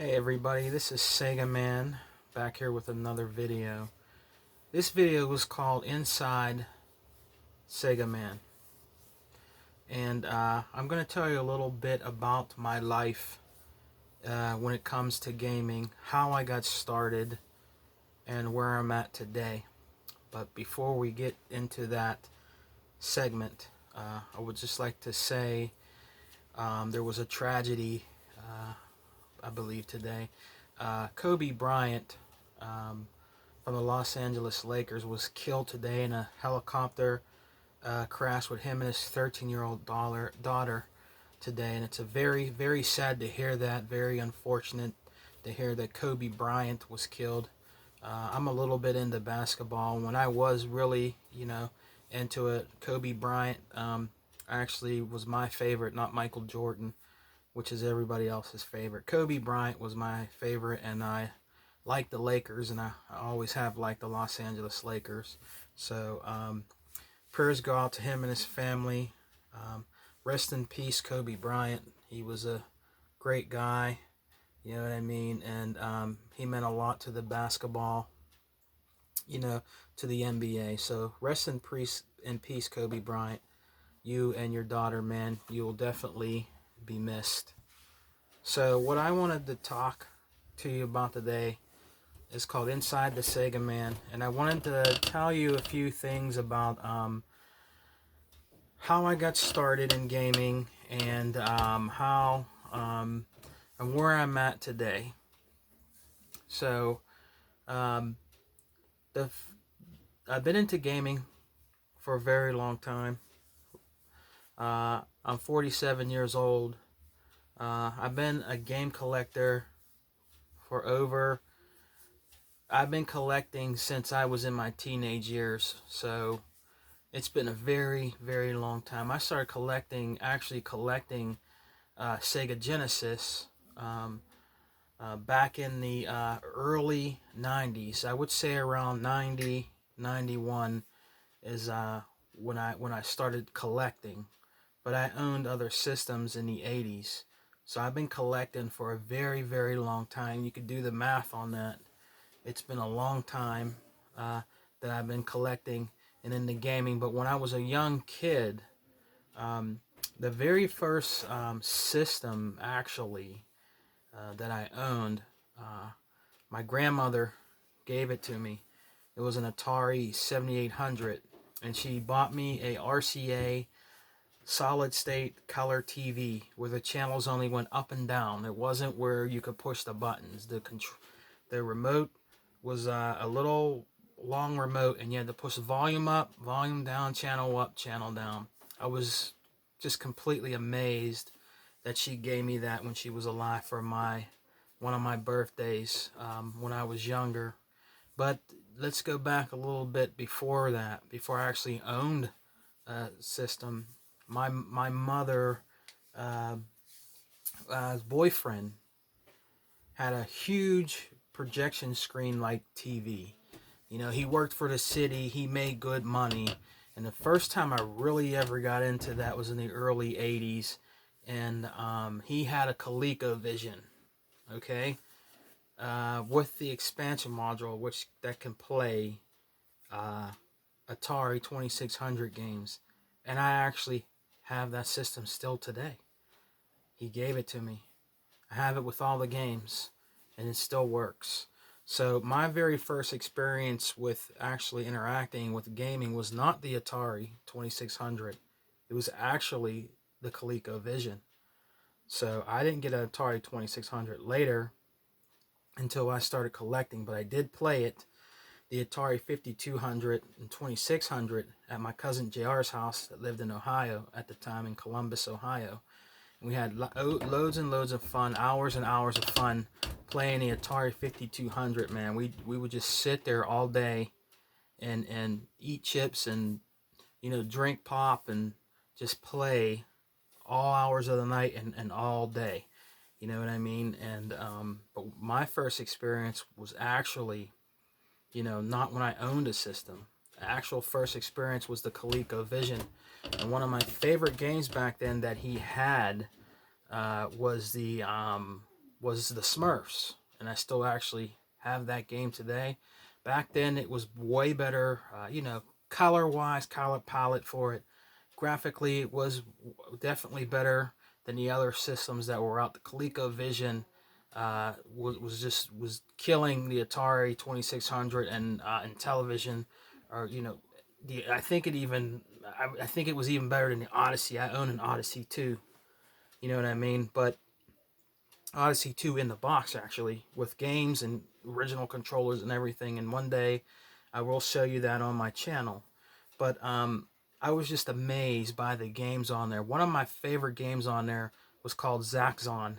Hey everybody, this is Sega Man back here with another video. This video was called Inside Sega Man, and I'm going to tell you a little bit about my life when it comes to gaming, how I got started, and where I'm at today. But before we get into that segment, I would just like to say there was a tragedy, I believe, today. Kobe Bryant from the Los Angeles Lakers was killed today in a helicopter crash with him and his 13-year-old daughter today. And it's a very, very sad to hear that. Very unfortunate to hear that Kobe Bryant was killed. I'm a little bit into basketball. When I was really, into it, Kobe Bryant actually was my favorite, not Michael Jordan, which is everybody else's favorite. Kobe Bryant was my favorite, and I like the Lakers, and I always have liked the Los Angeles Lakers. So prayers go out to him and his family. Rest in peace, Kobe Bryant. He was a great guy, you know what I mean, and he meant a lot to the basketball, to the NBA. So rest in peace, Kobe Bryant. You and your daughter, man, you will definitely be missed. So what I wanted to talk to you about today is called Inside the Sega Man, and I wanted to tell you a few things about how I got started in gaming, and how and where I'm at today. So I've been into gaming for a very long time. I'm 47 years old. I've been a game collector for I've been collecting since I was in my teenage years, so it's been a very, very long time. I started actually collecting Sega Genesis back in the early 90s. I would say around 90, 91 is when I started collecting, but I owned other systems in the 80s. So I've been collecting for a very, very long time. You could do the math on that. It's been a long time that I've been collecting and into gaming. But when I was a young kid, the very first system actually that I owned, my grandmother gave it to me. It was an Atari 7800, and she bought me a RCA solid state color TV where the channels only went up and down. It wasn't where you could push the buttons. The remote was a little long remote, and you had to push volume up, volume down, channel up, channel down. I was just completely amazed that she gave me that when she was alive for one of my birthdays when I was younger. But let's go back a little bit before that, before I actually owned a system. My mother boyfriend had a huge projection screen like TV. He worked for the city, he made good money, and the first time I really ever got into that was in the early 80s, and he had a ColecoVision, okay, with the expansion module, that can play Atari 2600 games, and I actually have that system still today. He gave it to me. I have it with all the games, and it still works. So my very first experience with actually interacting with gaming was not the Atari 2600. It was actually the ColecoVision. So I didn't get an Atari 2600 later until I started collecting, but I did play it, the Atari 5200 and 2600, at my cousin JR's house that lived in Ohio at the time, in Columbus, Ohio. And we had loads and loads of fun, hours and hours of fun playing the Atari 5200, man. We would just sit there all day and eat chips and, drink pop and just play all hours of the night and all day. You know what I mean? And but my first experience was actually, not when I owned a system. The actual first experience was the ColecoVision. And one of my favorite games back then that he had was the was the Smurfs, and I still actually have that game today. Back then, it was way better, color-wise, color palette for it. Graphically, it was definitely better than the other systems that were out. The ColecoVision was killing the Atari 2600 and television, or I think it was even better than the Odyssey. I own an Odyssey too. You know what I mean? But Odyssey 2 in the box, actually, with games and original controllers and everything. And one day I will show you that on my channel. But I was just amazed by the games on there. One of my favorite games on there was called Zaxxon.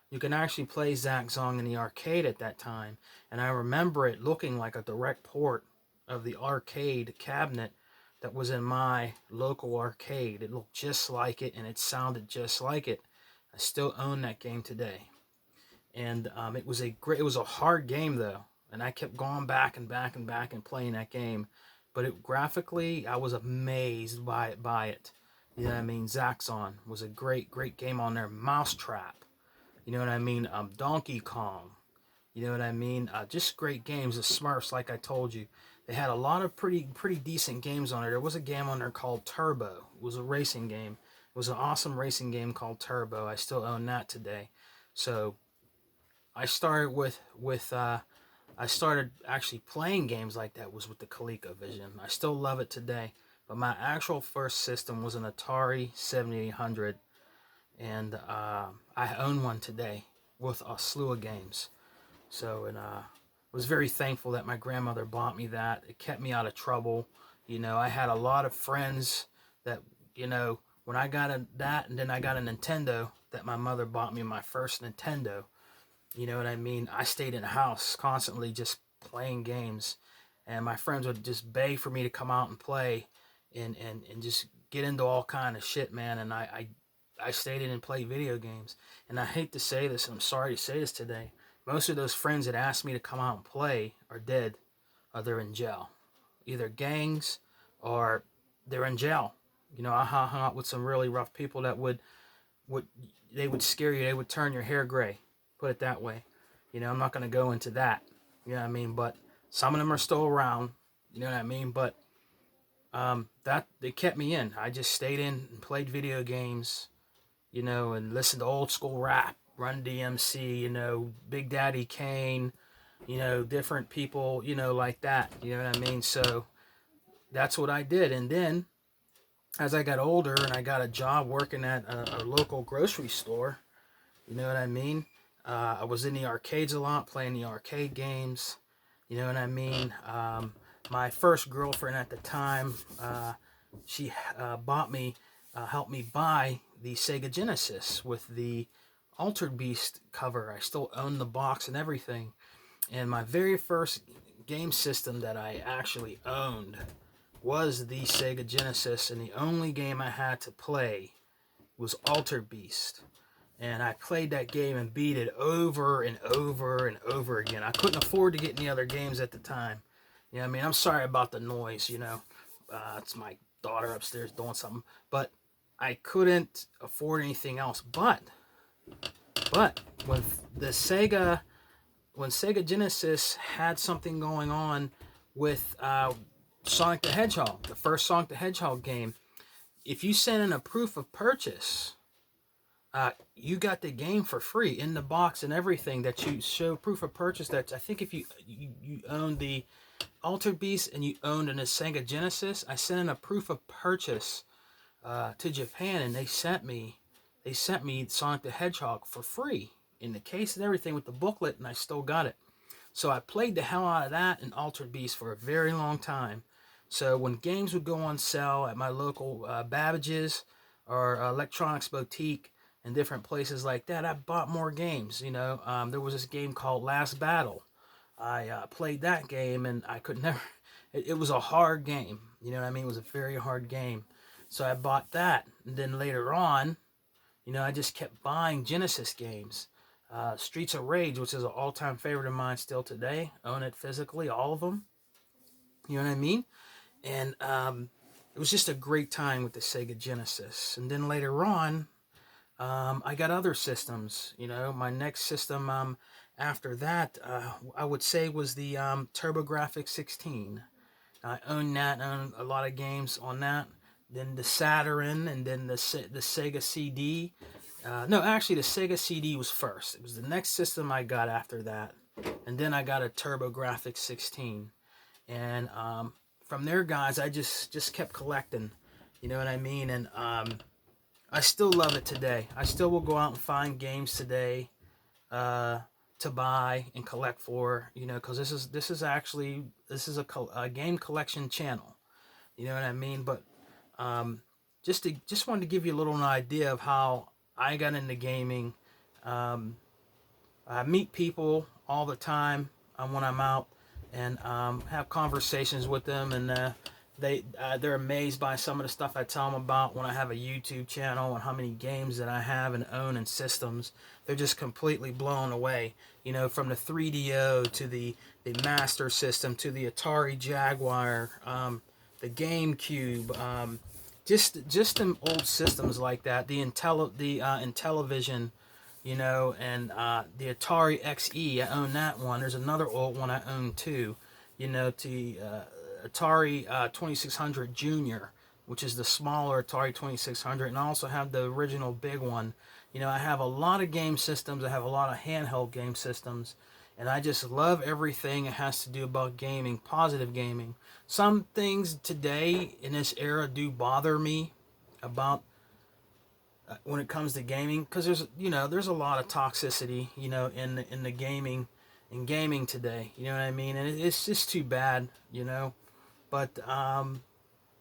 You can actually play Zaxxon in the arcade at that time. And I remember it looking like a direct port of the arcade cabinet that was in my local arcade. It looked just like it, and it sounded just like it. I still own that game today. And it was a hard game though, and I kept going back and back and back and playing that game. But graphically, I was amazed by it. You know what I mean? Zaxxon was a great game on there. Mousetrap, you know what I mean? Donkey Kong, you know what I mean? Just great games. The Smurfs, like I told you, they had a lot of pretty decent games on there. There was a game on there called Turbo. It was a racing game. It was an awesome racing game called Turbo. I still own that today. So I started I started actually playing games like that was with the ColecoVision. I still love it today, but my actual first system was an Atari 7800, and I own one today with a slew of games. So, and was very thankful that my grandmother bought me that. It kept me out of trouble. I had a lot of friends that, when I got that, and then I got a Nintendo, that my mother bought me my first Nintendo. You know what I mean? I stayed in the house constantly just playing games. And my friends would just beg for me to come out and play and just get into all kind of shit, man. And I stayed in and played video games. And I hate to say this, and I'm sorry to say this today. Most of those friends that asked me to come out and play are dead, or they're in jail. Either gangs or they're in jail. I hung out with some really rough people that would scare you. They would turn your hair gray. Put it that way. I'm not going to go into that. You know what I mean? But some of them are still around. You know what I mean? But that they kept me in. I just stayed in and played video games, and listened to old school rap, Run DMC, Big Daddy Kane, different people, like that. You know what I mean? So that's what I did. And then as I got older and I got a job working at a local grocery store, you know what I mean? I was in the arcades a lot, playing the arcade games. You know what I mean? My first girlfriend at the time, she helped me buy the Sega Genesis with the Altered Beast cover. I still own the box and everything. And my very first game system that I actually owned was the Sega Genesis, and the only game I had to play was Altered Beast. And I played that game and beat it over and over and over again. I couldn't afford to get any other games at the time. You know what I mean? I'm sorry about the noise, it's my daughter upstairs doing something. But I couldn't afford anything else. But when Sega Genesis had something going on with Sonic the Hedgehog, the first Sonic the Hedgehog game, if you sent in a proof of purchase, you got the game for free in the box and everything. That you show proof of purchase. That I think if you owned the Altered Beast and you owned a Sega Genesis, I sent in a proof of purchase to Japan, and they sent me Sonic the Hedgehog for free in the case and everything with the booklet, and I still got it. So I played the hell out of that and Altered Beast for a very long time. So when games would go on sale at my local Babbage's or Electronics Boutique and different places like that, I bought more games. There was this game called Last Battle. I played that game, and I could never. It was a hard game. You know what I mean? It was a very hard game. So I bought that, and then later on, I just kept buying Genesis games. Streets of Rage, which is an all-time favorite of mine still today. Own it physically, all of them. You know what I mean? And it was just a great time with the Sega Genesis. And then later on, I got other systems. My next system after that, I would say, was the TurboGrafx 16. I own that. Own a lot of games on that. Then the Saturn, and then the Sega CD. No, actually, the Sega CD was first. It was the next system I got after that, and then I got a TurboGrafx 16. And from there, guys, I just kept collecting. You know what I mean? And I still love it today. I still will go out and find games today to buy and collect for. Because this is actually a game collection channel. You know what I mean? But just wanted to give you a little idea of how I got into gaming. I meet people all the time when I'm out, and have conversations with them, and they're amazed by some of the stuff I tell them about when I have a YouTube channel and how many games that I have and own and systems. They're just completely blown away. From the 3DO to the Master System to the Atari Jaguar, the GameCube, just them old systems like that. The Intellivision, and the Atari XE. I own that one. There's another old one I own too. Atari 2600 Junior, which is the smaller Atari 2600, and I also have the original big one. I have a lot of game systems. I have a lot of handheld game systems, and I just love everything it has to do about gaming, positive gaming. Some things today in this era do bother me about when it comes to gaming, because there's a lot of toxicity in the gaming today. You know what I mean? And it's just too bad. But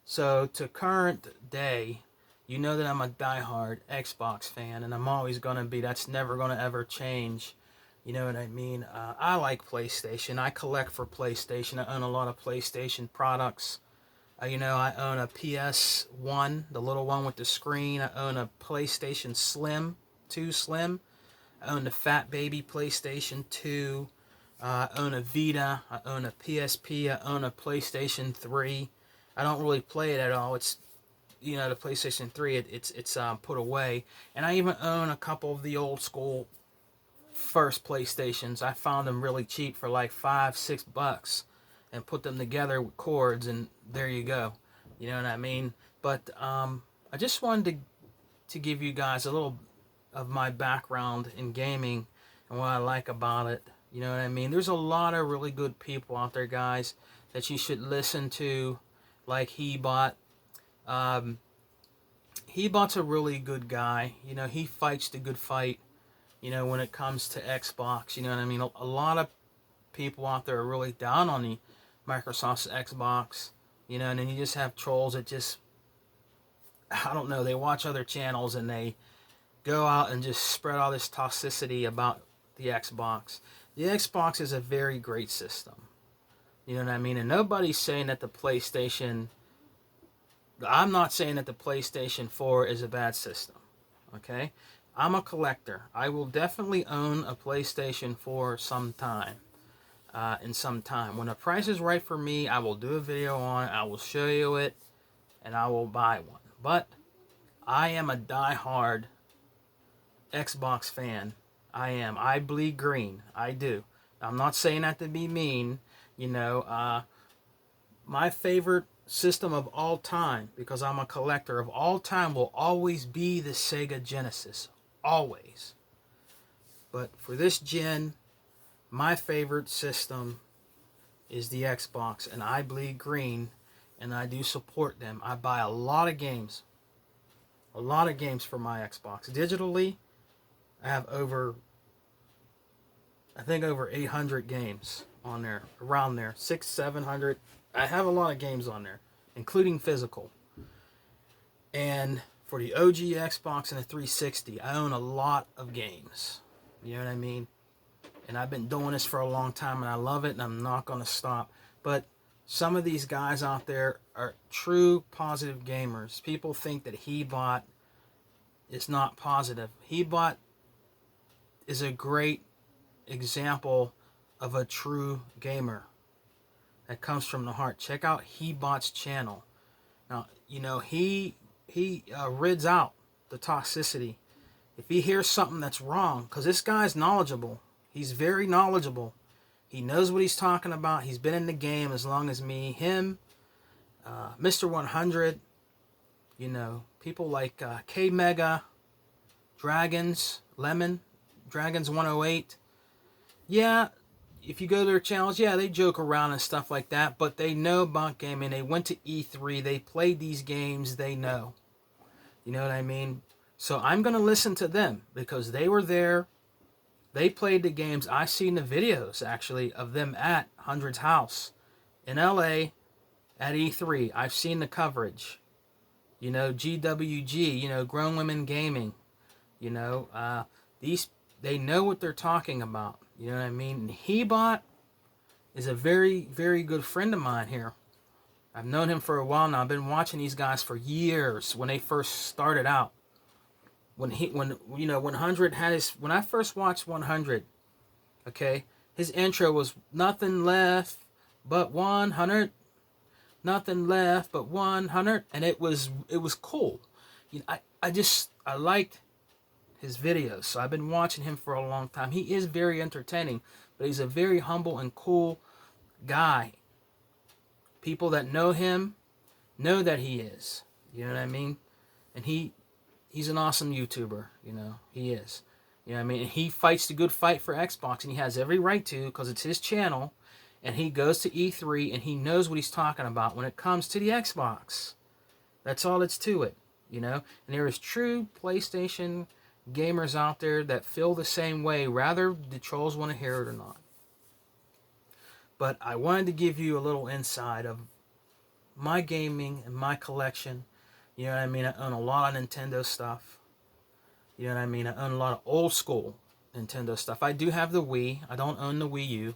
so to current day, that I'm a diehard Xbox fan, and I'm always gonna be. That's never gonna ever change. You know what I mean? I like PlayStation. I collect for PlayStation. I own a lot of PlayStation products. I own a PS1, the little one with the screen. I own a PlayStation Slim, 2 Slim. I own the Fat Baby PlayStation 2. I own a Vita. I own a PSP. I own a PlayStation 3. I don't really play it at all. It's, the PlayStation 3, it's put away. And I even own a couple of the old school first PlayStations. I found them really cheap for like $5-6, and put them together with cords, and there you go. You know what I mean? But I just wanted to give you guys a little of my background in gaming and what I like about it. You know what I mean? There's a lot of really good people out there, guys, that you should listen to, like Hebot. Hebot's a really good guy. He fights the good fight, when it comes to Xbox. You know what I mean? A lot of people out there are really down on the Microsoft's Xbox, and then you just have trolls that just, I don't know, they watch other channels and they go out and just spread all this toxicity about the Xbox. The Xbox is a very great system. You know what I mean? And nobody's saying that the PlayStation, I'm not saying that the PlayStation 4 is a bad system. Okay? I'm a collector. I will definitely own a PlayStation 4 sometime. In some time. When the price is right for me, I will do a video on it. I will show you it, and I will buy one. But I am a die-hard Xbox fan. I am. I bleed green. I do. I'm not saying that to be mean. My favorite system of all time, because I'm a collector of all time, will always be the Sega Genesis. Always. But for this gen, my favorite system is the Xbox, and I bleed green, and I do support them. I buy a lot of games for my Xbox. Digitally, I have over 800 games on there, around there, 600-700. I have a lot of games on there, including physical. And for the OG Xbox and the 360, I own a lot of games. You know what I mean? And I've been doing this for a long time, and I love it, and I'm not going to stop. But some of these guys out there are true positive gamers. People think that Hebot is not positive. Hebot is a great example of a true gamer that comes from the heart. Check out Hebot's channel. Now, he rids out the toxicity If he hears something that's wrong, because this guy's knowledgeable. He's very knowledgeable. He knows what he's talking about. He's been in the game as long as me. Him, Mr. 100, you know, people like K-Mega, Dragons, Lemon, Dragons 108. Yeah, if you go to their channels, yeah, they joke around and stuff like that, but they know about gaming. They went to E3. They played these games. They know. You know what I mean? So I'm going to listen to them because they were there. They played the games. I've seen the videos, actually, of them at Hundred's house in LA at E3. I've seen the coverage. You know, GWG, you know, Grown Women Gaming. You know, they know what they're talking about. You know what I mean? And Hebot is a very, very good friend of mine here. I've known him for a while now. I've been watching these guys for years when they first started out. When 100 had his, when I first watched 100, okay, his intro was nothing left but 100, nothing left but 100, and it was cool. You know, I liked his videos, so I've been watching him for a long time. He is very entertaining, but he's a very humble and cool guy. People that know him know that he is. You know what I mean? And he's an awesome YouTuber, you know. He is. You know what I mean? And he fights the good fight for Xbox, and he has every right to, because it's his channel, and he goes to E3, and he knows what he's talking about when it comes to the Xbox. That's all it's to it, you know. And there is true PlayStation gamers out there that feel the same way, rather the trolls want to hear it or not. But I wanted to give you a little insight of my gaming and my collection. You know what I mean? I own a lot of Nintendo stuff. You know what I mean? I own a lot of old school Nintendo stuff. I do have the Wii. I don't own the Wii U.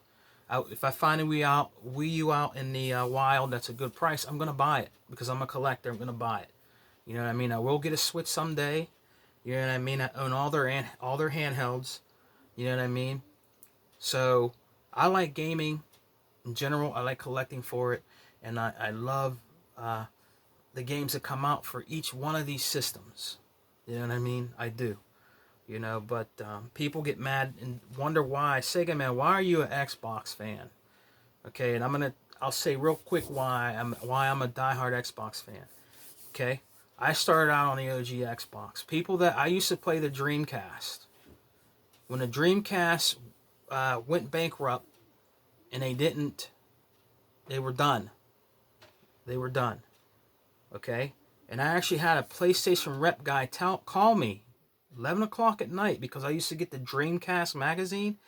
If I find a Wii U out in the wild that's a good price, I'm going to buy it. Because I'm a collector, I'm going to buy it. You know what I mean? I will get a Switch someday. You know what I mean? I own all their handhelds. You know what I mean? So, I like gaming in general. I like collecting for it. And I love the games that come out for each one of these systems. You know what I mean? I do. You know, but people get mad and wonder why. Sega man, why are you an Xbox fan? Okay, and I'll say real quick why I'm a diehard Xbox fan. Okay? I started out on the OG Xbox. I used to play the Dreamcast. When the Dreamcast went bankrupt and they were done. They were done. Okay? And I actually had a PlayStation rep guy call me 11 o'clock at night because I used to get the Dreamcast magazine,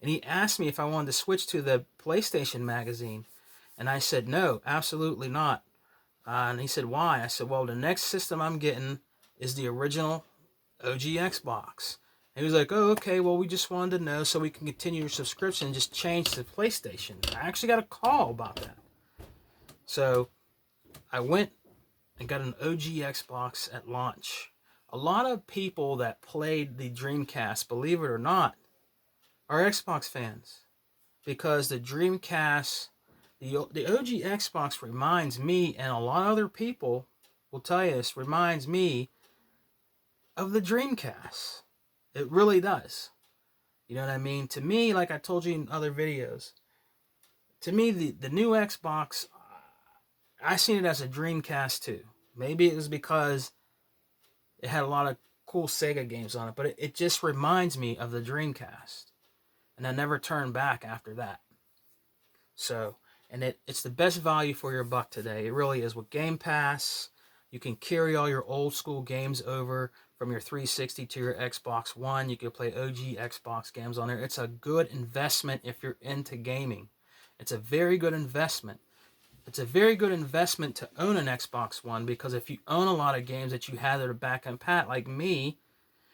and he asked me if I wanted to switch to the PlayStation magazine. And I said, no, absolutely not. And he said, why? I said, well, the next system I'm getting is the original OG Xbox. And he was like, oh, okay, well, we just wanted to know so we can continue your subscription and just change to PlayStation. I actually got a call about that. So I went and got an OG Xbox at launch. A lot of people that played the Dreamcast, believe it or not, are Xbox fans. Because the Dreamcast, the OG Xbox reminds me, and a lot of other people will tell you this, reminds me of the Dreamcast. It really does. You know what I mean? To me, like I told you in other videos, to me, the new Xbox, I seen it as a Dreamcast too. Maybe it was because it had a lot of cool Sega games on it, but it just reminds me of the Dreamcast. And I never turned back after that. So, and it's the best value for your buck today. It really is. With Game Pass, you can carry all your old school games over from your 360 to your Xbox One. You can play OG Xbox games on there. It's a good investment if you're into gaming. It's a very good investment. It's a very good investment to own an Xbox One, because if you own a lot of games that you have that are back and pat like me,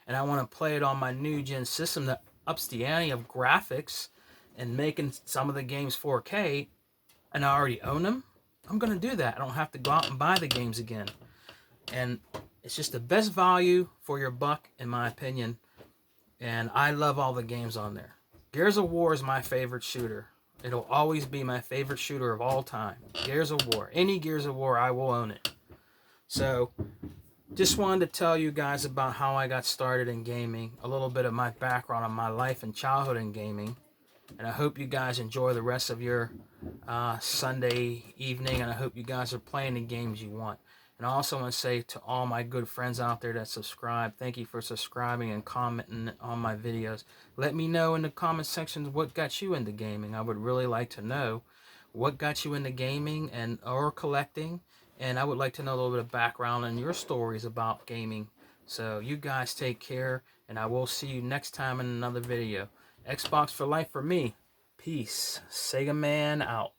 and I want to play it on my new gen system that ups the ante of graphics and making some of the games 4K, and I already own them, I'm going to do that. I don't have to go out and buy the games again. And it's just the best value for your buck, in my opinion. And I love all the games on there. Gears of War is my favorite shooter. It'll always be my favorite shooter of all time. Gears of War. Any Gears of War, I will own it. So, Just wanted to tell you guys about how I got started in gaming, a little bit of my background on my life and childhood in gaming, and I hope you guys enjoy the rest of your Sunday evening, and I hope you guys are playing the games you want. And I also want to say to all my good friends out there that subscribe, thank you for subscribing and commenting on my videos. Let me know in the comment sections what got you into gaming. I would really like to know what got you into gaming and or collecting, and I would like to know a little bit of background and your stories about gaming. So you guys take care, and I will see you next time in another video. Xbox for life for me. Peace. Sega Man out.